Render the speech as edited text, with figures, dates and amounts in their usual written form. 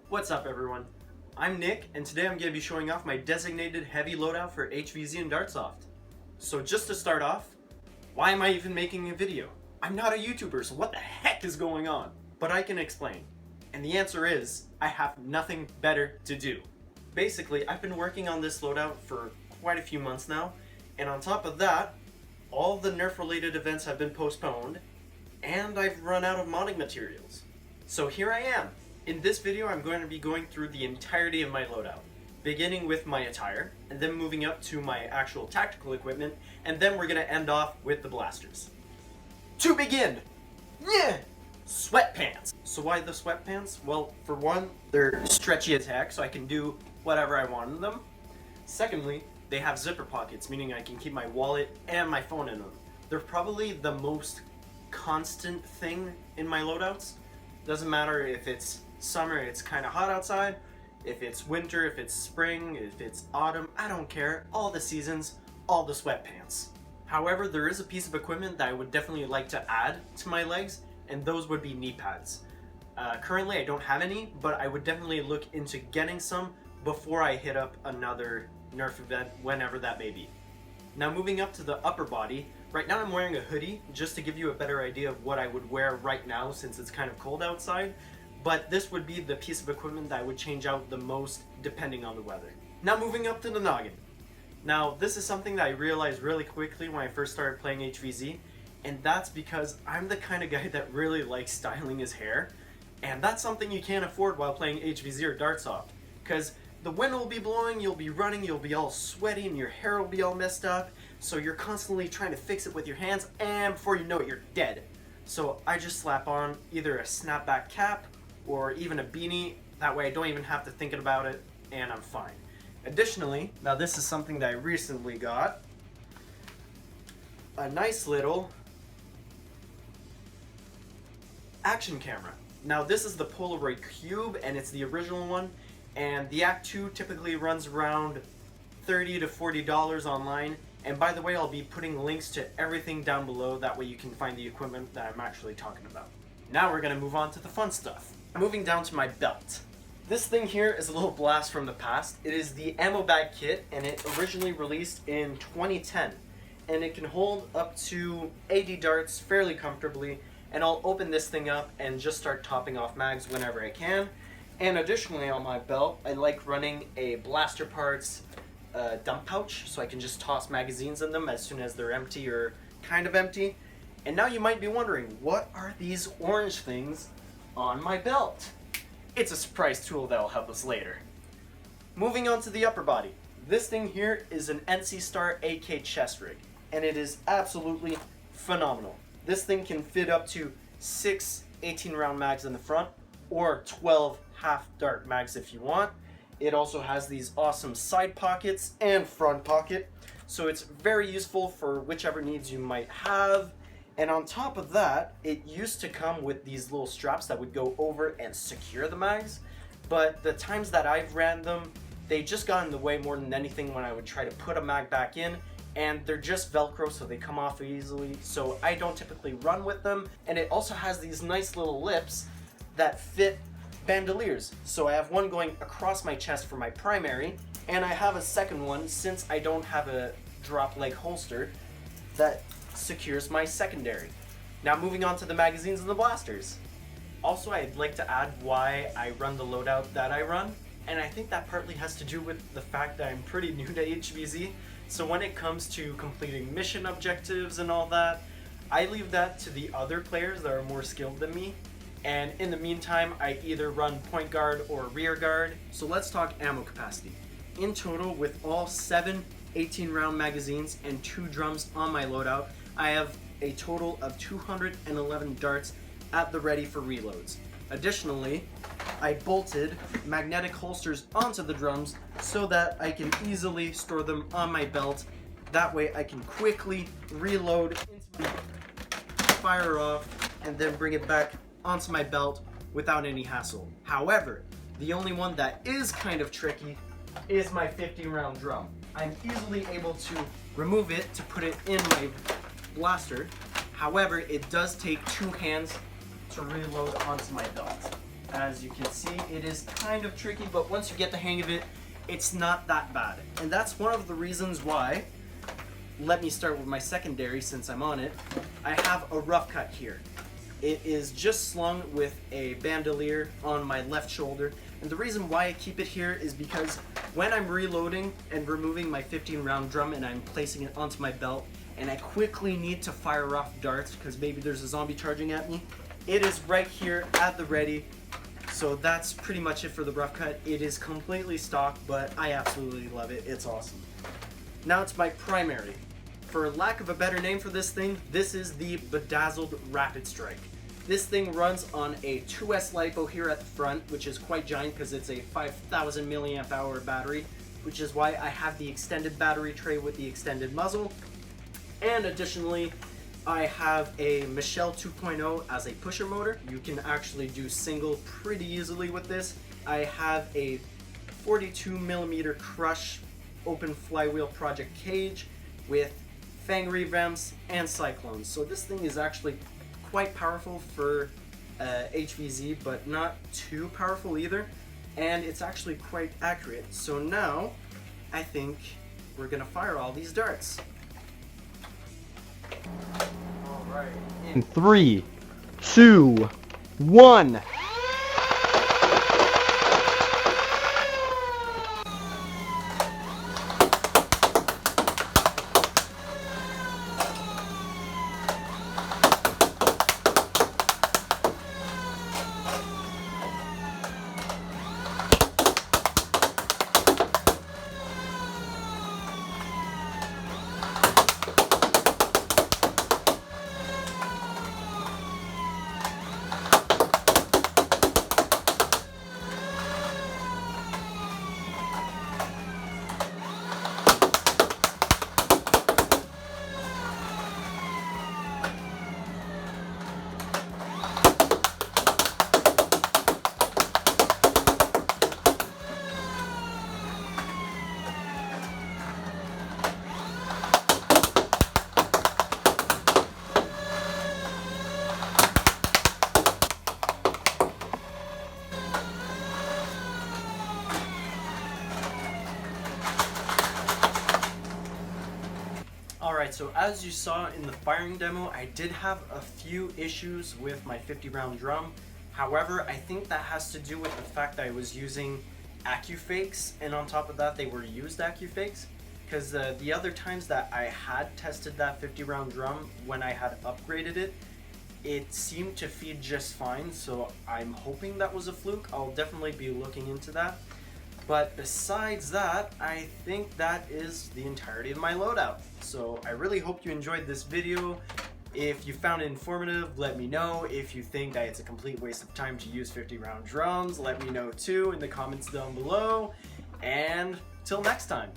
What's up everyone? I'm Nick and today I'm going to be showing off my designated heavy loadout for HVZ and Dartsoft. So just to start off, why am I even making a video? I'm not a YouTuber, so what the heck is going on? But I can explain. And the answer is, I have nothing better to do. Basically, I've been working on this loadout for quite a few months now, and on top of that, all the Nerf related events have been postponed, and I've run out of modding materials. So here I am. In this video, I'm going to be going through the entirety of my loadout, beginning with my attire, and then moving up to my actual tactical equipment, and then we're going to end off with the blasters. To begin! Yeah! Sweatpants! So why the sweatpants? Well, for one, they're stretchy as heck, so I can do whatever I want in them. Secondly, they have zipper pockets, meaning I can keep my wallet and my phone in them. They're probably the most constant thing in my loadouts. Doesn't matter if it's summer, it's kind of hot outside, if it's winter, if it's spring, if it's autumn, I don't care. All the seasons, all the sweatpants. However, there is a piece of equipment that I would definitely like to add to my legs, and those would be knee pads. Currently I don't have any, but I would definitely look into getting some before I hit up another Nerf event, whenever that may be. Now moving up to the upper body, right now I'm wearing a hoodie just to give you a better idea of what I would wear right now since it's kind of cold outside, but this would be the piece of equipment that I would change out the most depending on the weather. Now moving up to the noggin. Now this is something that I realized really quickly when I first started playing HVZ, and that's because I'm the kind of guy that really likes styling his hair, and that's something you can't afford while playing HVZ or Dartsoft, because the wind will be blowing, you'll be running, you'll be all sweaty, and your hair will be all messed up, so you're constantly trying to fix it with your hands, and before you know it, you're dead. So I just slap on either a snapback cap or even a beanie, that way I don't even have to think about it, and I'm fine. Additionally, now this is something that I recently got, a nice little action camera. Now this is the Polaroid Cube, and it's the original one, and the Act II typically runs around $30 to $40 online. And by the way, I'll be putting links to everything down below, that way you can find the equipment that I'm actually talking about. Now we're gonna move on to the fun stuff. Moving down to my belt. This thing here is a little blast from the past. It is the ammo bag kit, and it originally released in 2010. And it can hold up to 80 darts fairly comfortably, and I'll open this thing up and just start topping off mags whenever I can. And additionally on my belt, I like running a Blasterparts dump pouch, so I can just toss magazines in them as soon as they're empty or kind of empty. And now you might be wondering, what are these orange things on my belt? It's a surprise tool that will help us later. Moving on to the upper body. This thing here is an NC Star AK chest rig, and it is absolutely phenomenal. This thing can fit up to 6 18-round mags in the front, or 12 half-dart mags if you want. It also has these awesome side pockets and front pocket, so it's very useful for whichever needs you might have. And on top of that, it used to come with these little straps that would go over and secure the mags, but the times that I've ran them, they just got in the way more than anything when I would try to put a mag back in, and they're just Velcro, so they come off easily, so I don't typically run with them. And it also has these nice little lips that fit bandoliers. So I have one going across my chest for my primary, and I have a second one, since I don't have a drop leg holster, that secures my secondary. Now moving on to the magazines and the blasters. Also, I'd like to add why I run the loadout that I run, and I think that partly has to do with the fact that I'm pretty new to HVZ, so when it comes to completing mission objectives and all that, I leave that to the other players that are more skilled than me, and in the meantime I either run point guard or rear guard. So let's talk ammo capacity. In total, with all 7 18-round magazines and 2 drums on my loadout, I have a total of 211 darts at the ready for reloads. Additionally, I bolted magnetic holsters onto the drums so that I can easily store them on my belt. That way I can quickly reload into my fire off and then bring it back onto my belt without any hassle. However, the only one that is kind of tricky is my 50-round drum. I'm easily able to remove it to put it in my blaster. However, it does take 2 hands to reload onto my belt. As you can see, it is kind of tricky, but once you get the hang of it, it's not that bad. And that's one of the reasons why, let me start with my secondary since I'm on it, I have a rough cut here. It is just slung with a bandolier on my left shoulder. And the reason why I keep it here is because when I'm reloading and removing my 15 round drum and I'm placing it onto my belt and I quickly need to fire off darts because maybe there's a zombie charging at me, it is right here at the ready. So that's pretty much it for the rough cut. It is completely stock, but I absolutely love it. It's awesome. Now it's my primary. For lack of a better name for this thing, this is the Bedazzled Rapid Strike. This thing runs on a 2S LiPo here at the front, which is quite giant because it's a 5,000 milliamp hour battery, which is why I have the extended battery tray with the extended muzzle. And additionally, I have a Michelle 2.0 as a pusher motor. You can actually do single pretty easily with this. I have a 42 millimeter Crush open flywheel project cage with fang revamps and cyclones. So this thing is actually quite powerful for HVZ, but not too powerful either. And it's actually quite accurate. So now I think we're gonna fire all these darts. All right. In 3, 2, 1. Alright, so as you saw in the firing demo, I did have a few issues with my 50 round drum. However, I think that has to do with the fact that I was using AccuFakes, and on top of that they were used AccuFakes, because the other times that I had tested that 50 round drum when I had upgraded it, it seemed to feed just fine, so I'm hoping that was a fluke. I'll definitely be looking into that. But besides that, I think that is the entirety of my loadout. So I really hope you enjoyed this video. If you found it informative, let me know. If you think that it's a complete waste of time to use 50 round drums, let me know too in the comments down below. And till next time.